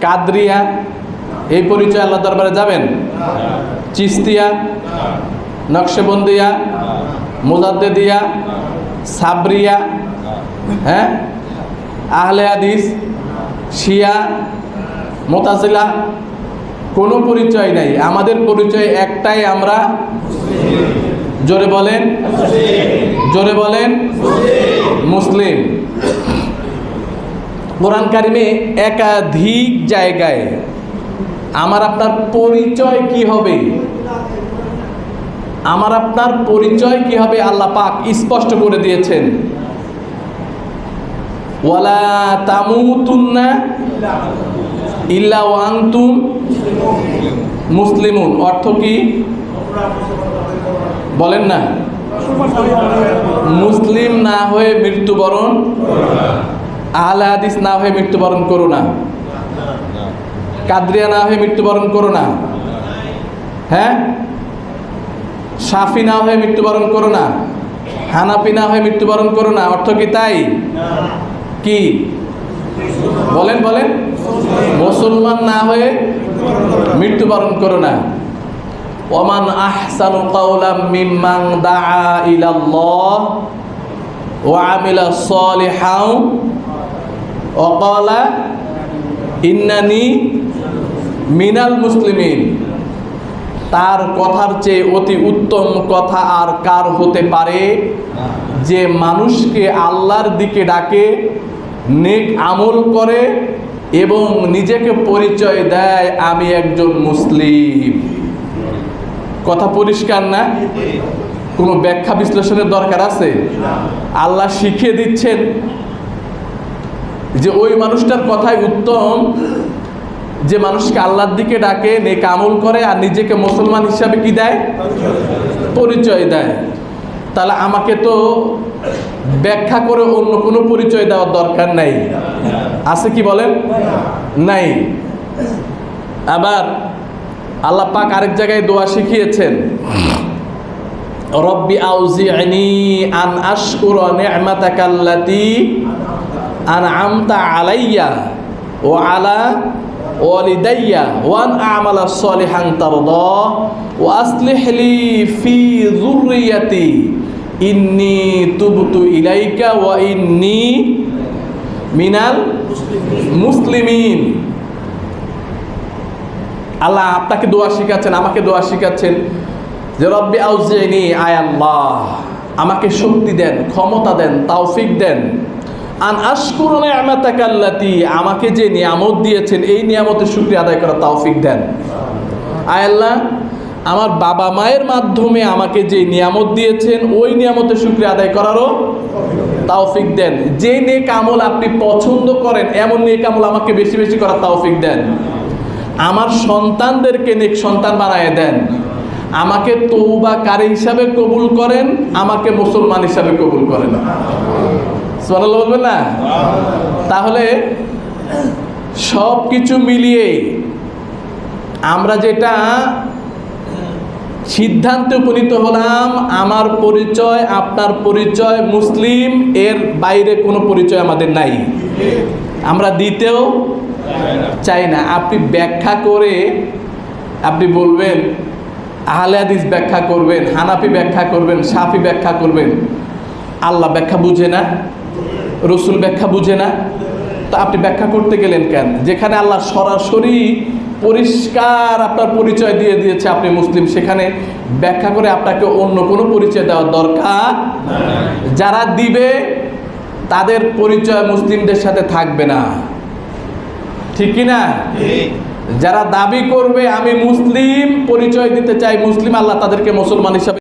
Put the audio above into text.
কাদরিয়া, এই পরিচয় আল্লাহ দরবারে যাবেন? চিস্তিয়া, নকশবন্দিয়া, মুজাদ্দেদিয়া, সাবরিয়া, হ্যাঁ, আহলে হাদিস, শিয়া, মুতাজিলা, কোনো পরিচয় নাই। আমাদের পরিচয় একটাই, আমরা জোরে বলেন, জোরে বলেন, মুসলিম। কোরআন কারিমে একাধিক জায়গায় আমার আপনার পরিচয় কি হবে, আমার আপনার পরিচয় কি হবে আল্লাহ পাক স্পষ্ট করে দিয়েছেন। ওয়ালা তামুতুন্না ইল্লা ওয়া আনতুম মুসলিমুন, অর্থ কি বলেন না? মুসলিম না হয়ে মৃত্যুবরণ, আহলে হাদিস না হয়ে মৃত্যুবরণ করো না, কাদরিয়া না হয়ে মৃত্যুবরণ করো না, হ্যাঁ, শাফি না হয়ে মৃত্যুবরণ করো না, হানাফি না হয়ে মৃত্যুবরণ করো না। অর্থ কি তাই? কি বলেন বলেন? মুসলমান না হয়ে মৃত্যুবরণ করো না। ওমান আহসানু কাওলাম মিম্মান দাআ ইলাল্লাহ ওয়া আমিলা সালিহান ওয়া ক্বালা ইন্নানি মিনাল মুসলিমিন। তার কথার চেয়ে অতি উত্তম কথা আর কার হতে পারে যে মানুষকে আল্লাহর দিকে ডাকে, নেক আমল করে এবং নিজেকে পরিচয় দেয় আমি একজন মুসলিম। কথা পরিষ্কার না? কোনো ব্যাখ্যা বিশ্লেষণের দরকার আছে? আল্লাহ শিখিয়ে দিচ্ছেন যে ওই মানুষটার কথাই উত্তম যে মানুষকে আল্লাহর দিকে ডাকে, নেক আমল করে আর নিজেকে মুসলমান হিসাবে কি দেয়, পরিচয় দেয়। তাহলে আমাকে তো ব্যাখ্যা করে অন্য কোনো পরিচয় দেওয়ার দরকার নাই, আছে কি বলেন? নাই। আবার আল্লাহ পাক আরেক জায়গায় দোয়া শিখিয়েছেন, রব্বি আউজি'নি আন আশকুরা নি'মাতাকাল্লাতী আন'আমতা আলাইয়া ওয়া আলা ওয়ালিদাইয়া ওয়া আন আ'মালা সালিহান তারদাহ ওয়া আসলিহ লি ফি যুররিয়াতি ইন্নী তুবতু ইলাইকা ওয়া ইন্নী মিনাল মুসলিমিন। আল্লাহ আপনাকে দোয়া শিখাচ্ছেন, আমাকে দোয়া শিখাচ্ছেন যে রব্বি আউজি'নি, আয় আল্লাহ আমাকে শক্তি দেন, ক্ষমতা দেন, তৌফিক দেন, আন আশকুরা নি'মাতাকাল্লাতী, আমাকে যে নিয়ামত দিয়েছেন এই নিয়ামতের শুকরিয়া আদায় করার তৌফিক দেন। আয় আল্লাহ আমার বাবা মায়ের মাধ্যমে আমাকে যে নিয়ামত দিয়েছেন ওই নিয়ামতের শুকরিয়া আদায় করারও তৌফিক দেন। যে নেক আমল আপনি পছন্দ করেন এমন নেক আমল আমাকে বেশি বেশি করার তৌফিক দেন। আমার সন্তানদেরকে নেক সন্তান বানায় দেন। আমাকে তওবাকারী হিসাবে কবুল করেন, আমাকে মুসলমান হিসাবে কবুল করেন। সুবহানাল্লাহ বলবেন না? তাহলে সব কিছু মিলিয়ে আমরা যেটা সিদ্ধান্তে উপনীত হলাম, আমার পরিচয় আপনার পরিচয় মুসলিম, এর বাইরে কোনো পরিচয় আমাদের নাই, আমরা দিতেও চাই না। আপনি ব্যাখ্যা করে আপনি বলবেন, আহলে হাদিস ব্যাখ্যা করবেন, হানাফি ব্যাখ্যা করবেন, শাফি ব্যাখ্যা করবেন, আল্লাহ ব্যাখ্যা বুঝে না, রসুল ব্যাখ্যা বুঝে না, তো আপনি ব্যাখ্যা করতে গেলেন কেন? যেখানে আল্লাহ সরাসরি পরিষ্কার আপনার পরিচয় দিয়ে দিয়েছে আপনি মুসলিম, সেখানে ব্যাখ্যা করে আপনাকে অন্য কোনো পরিচয় দেওয়ার দরকার। যারা দিবে তাদের পরিচয় মুসলিমদের সাথে থাকবে না, ঠিক কি না? যারা দাবি করবে আমি মুসলিম, পরিচয় দিতে চাই মুসলিম, আল্লাহ তাদেরকে মুসলমান হিসাবে